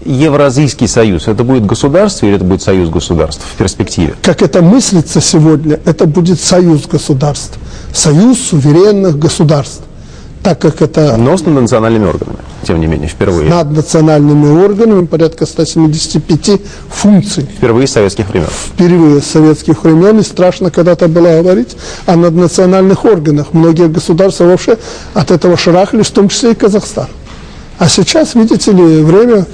Евразийский союз, это будет государство или это будет союз государств в перспективе? Как это мыслится сегодня, это будет союз государств, союз суверенных государств, так как это... Но с национальными органами, тем не менее, впервые. Над национальными органами порядка 175 функций. Впервые с советских времен. Впервые с советских времен, и страшно когда-то было говорить о наднациональных органах. Многие государства вообще от этого шарахались, в том числе и Казахстан. А сейчас, видите ли, время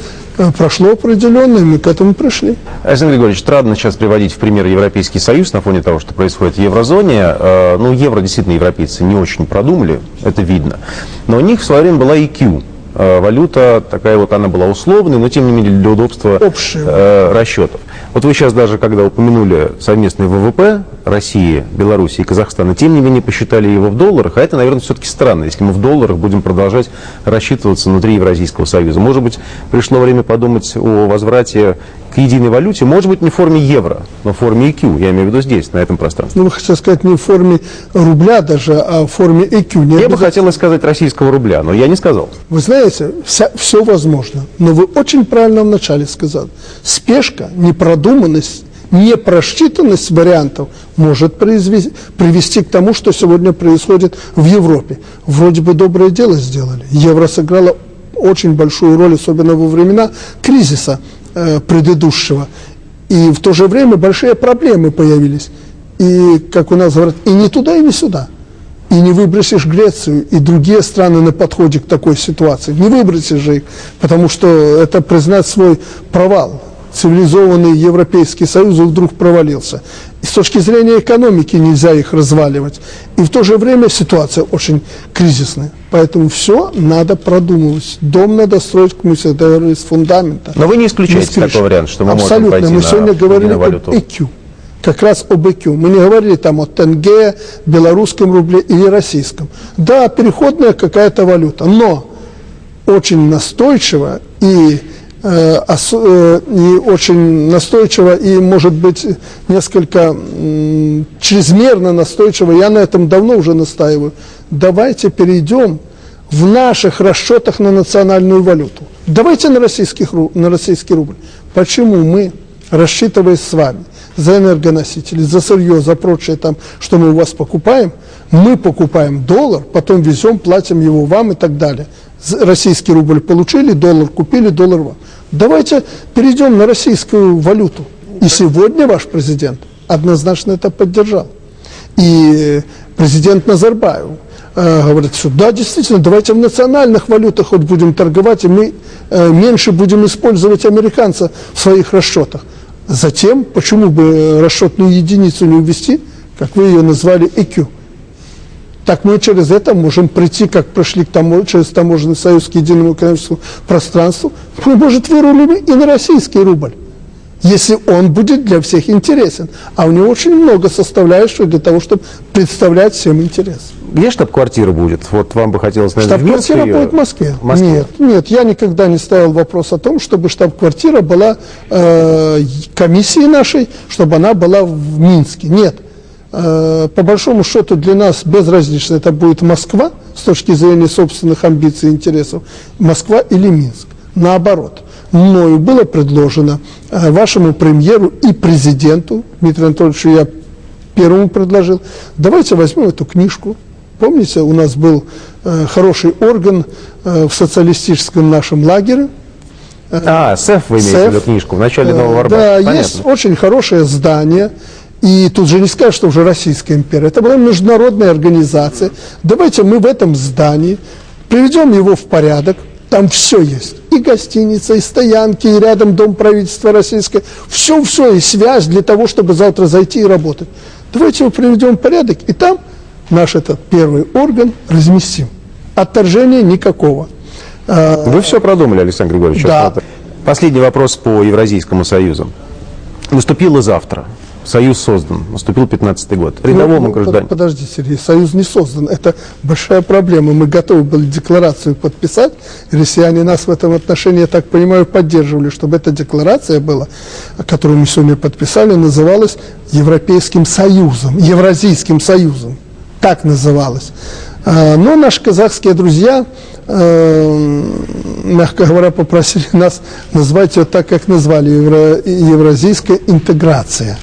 прошло определенное, и мы к этому пришли. Александр Григорьевич, трудно сейчас приводить в пример Европейский Союз на фоне того, что происходит в еврозоне. Ну, евро действительно европейцы не очень продумали, это видно. Но у них в свое время была EQ. Валюта такая вот, она была условной, но тем не менее для удобства расчетов. Вот вы сейчас даже, когда упомянули совместный ВВП России, Беларуси и Казахстана, тем не менее посчитали его в долларах, а это, наверное, все-таки странно, если мы в долларах будем продолжать рассчитываться внутри Евразийского союза. Может быть, пришло время подумать о возврате к единой валюте, может быть, не в форме евро, но в форме EQ, я имею в виду здесь, на этом пространстве. Ну, вы хотите сказать не в форме рубля даже, а в форме EQ. Я бы хотел сказать российского рубля, но я не сказал. Вы знаете, все возможно, но вы очень правильно вначале сказали. Спешка, непродуманность, непросчитанность вариантов может привести к тому, что сегодня происходит в Европе. Вроде бы доброе дело сделали. Евро сыграло очень большую роль, особенно во времена кризиса предыдущего. И в то же время большие проблемы появились. И, как у нас говорят, и не туда, и не сюда. И не выбросишь Грецию и другие страны на подходе к такой ситуации. Не выбросишь же их, потому что это признать свой провал. Цивилизованный Европейский Союз вдруг провалился. И с точки зрения экономики нельзя их разваливать. И в то же время ситуация очень кризисная. Поэтому все надо продумывать. Дом надо строить, как мы всегда говорили, с фундамента. Но вы не исключаете такой вариант, что мы можем пойти мы сегодня говорили об EQ. Как раз об EQ. Мы не говорили там о тенге, белорусском рубле или российском. Да, переходная какая-то валюта, но очень настойчиво и очень настойчиво и, может быть, несколько чрезмерно настойчиво, я на этом давно уже настаиваю, давайте перейдем в наших расчетах на национальную валюту. Давайте на российский рубль. Почему мы, рассчитываясь с вами за энергоносители, за сырье, за прочее, там, что мы у вас покупаем, мы покупаем доллар, потом везем, платим его вам и так далее. Российский рубль получили, доллар купили, доллар вам. Давайте перейдем на российскую валюту. И сегодня ваш президент однозначно это поддержал. И президент Назарбаев говорит, что да, действительно, давайте в национальных валютах хоть будем торговать, и мы меньше будем использовать американца в своих расчетах. Затем, почему бы расчетную единицу не ввести, как вы ее назвали, EQ? Так мы через это можем прийти, как прошли через таможенный союз к единому экономическому пространству, мы, может, вырулим и на российский рубль, если он будет для всех интересен. А у него очень много составляющих для того, чтобы представлять всем интерес. Где штаб-квартира будет? Вот вам бы хотелось, наверное, штаб-квартира будет в Москве. Нет, я никогда не ставил вопрос о том, чтобы штаб-квартира была комиссии нашей, чтобы она была в Минске. Нет. По большому счету для нас безразлично, это будет Москва с точки зрения собственных амбиций и интересов, Москва или Минск. Наоборот, мною было предложено вашему премьеру и президенту, Дмитрию Анатольевичу я первому предложил, давайте возьмем эту книжку. Помните, у нас был хороший орган в социалистическом нашем лагере. СЭФ вы имеете в виду книжку в начале Нового Арбата? Да, понятно. Есть очень хорошее здание. И тут же не скажешь, что уже Российская империя. Это была международная организация. Давайте мы в этом здании приведем его в порядок. Там все есть. И гостиница, и стоянки, и рядом дом правительства российское. Все, и связь для того, чтобы завтра зайти и работать. Давайте его приведем в порядок. И там наш этот первый орган разместим. Отторжения никакого. Вы все продумали, Александр Григорьевич. Да. Последний вопрос по Евразийскому союзу. Наступило завтра. Союз создан. Наступил 15-й год. Рядовому гражданину. Подожди, Сергей, союз не создан. Это большая проблема. Мы готовы были декларацию подписать. Россияне нас в этом отношении, я так понимаю, поддерживали, чтобы эта декларация была, которую мы сегодня подписали, называлась Европейским Союзом, Евразийским Союзом. Так называлась. Но наши казахские друзья мягко говоря, попросили нас назвать ее так, как назвали, евразийская интеграция,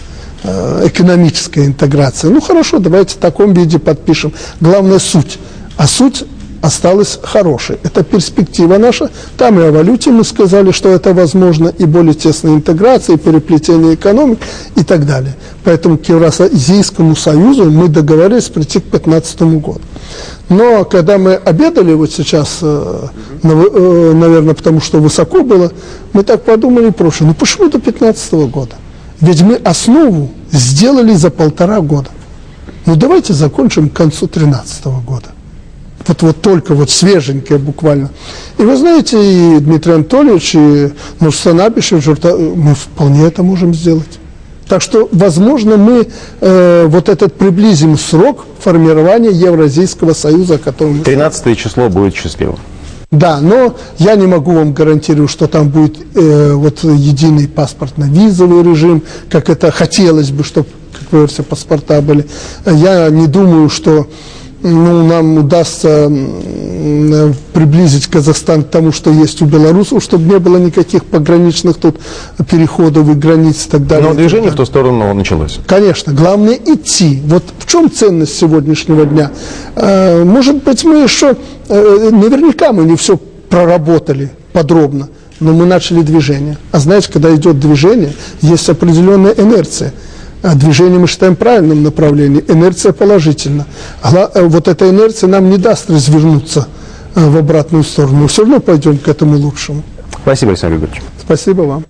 экономическая интеграция. Ну хорошо, давайте в таком виде подпишем. Главное суть. А суть осталась хорошей. Это перспектива наша. Там и о валюте мы сказали, что это возможно, и более тесная интеграция, и переплетение экономик и так далее. Поэтому к Евразийскому союзу мы договорились прийти к 2015 году. Но когда мы обедали вот сейчас, наверное, потому что высоко было, мы так подумали проще, ну почему до 2015 года? Ведь мы основу сделали за 1,5 года. Ну давайте закончим к концу 2013 года. Вот только вот свеженькое буквально. И вы знаете, и Дмитрий Анатольевич, и Нурсултан Абишев, мы вполне это можем сделать. Так что, возможно, мы вот этот приблизим срок формирования Евразийского союза, о котором мы... 13 число будет счастливым. Да, но я не могу вам гарантировать, что там будет вот единый паспортно-визовый режим, как это хотелось бы, чтобы, как говорится, паспорта были. Я не думаю, что нам удастся приблизить Казахстан к тому, что есть у белорусов, чтобы не было никаких пограничных тут переходов и границ и так далее. Но движение в ту сторону началось. Конечно, главное идти. Вот в чем ценность сегодняшнего дня? Может быть, мы еще, наверняка мы не все проработали подробно, но мы начали движение. А знаете, когда идет движение, есть определенная инерция. А движение мы считаем в правильном направлении, инерция положительна. Вот эта инерция нам не даст развернуться в обратную сторону. Мы все равно пойдем к этому лучшему. Спасибо, Александр Григорьевич. Спасибо вам.